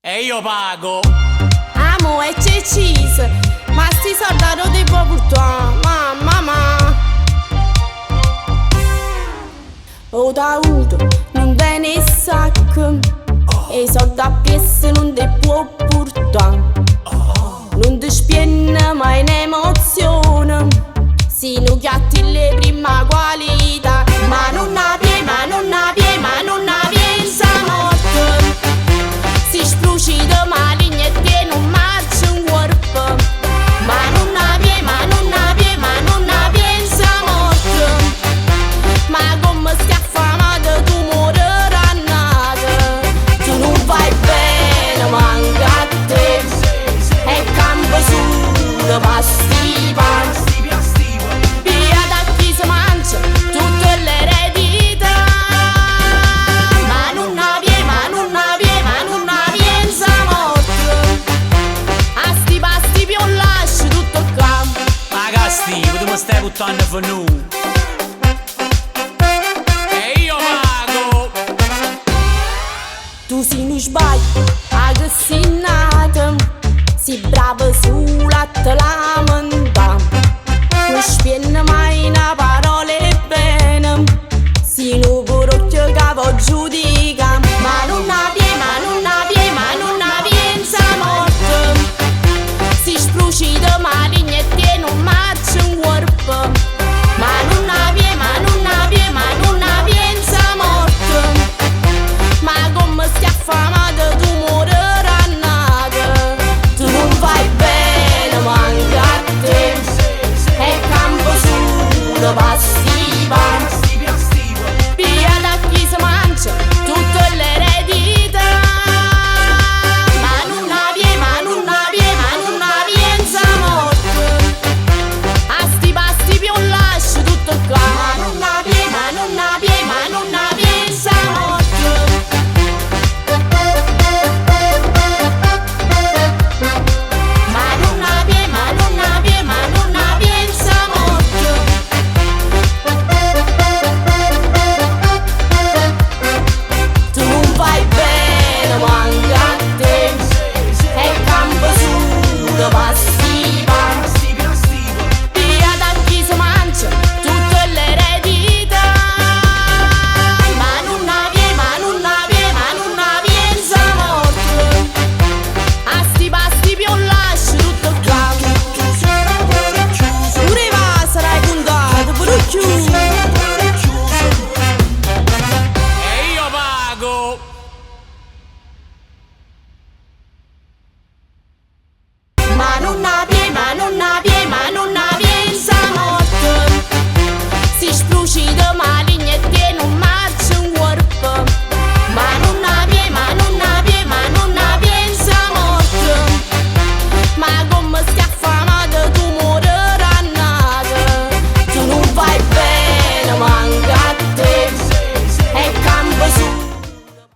E io pago. Amo e c'è cheese, ma sti soldi non ti può portare, mamma. O da avuto, non te ne sacco, e i soldi a piesse non ti può portare. Non ti spienne mai in emozione, si non chiatti le prima qualità. Ma non avviene, ma non sa morte. Si spruci di maligna e tiene un marcio in corpo. Ma non avviene, sa morte. Ma come stai affamata tu morirai nata. Tu non vai bene, manca a te. E campo su da pastiva. Via da chi si mangia tutte le eredità. Ma non avviene sa morte. A sti pasti più lasci tutto il campo. Ma castigo, tu mi stai buttando a nu. E io pago. Tu si non sbagli, a che sei nata. Si brava sulla te lamenta. Non spienne mai una parola bene. Si non vorrò che cavo giù di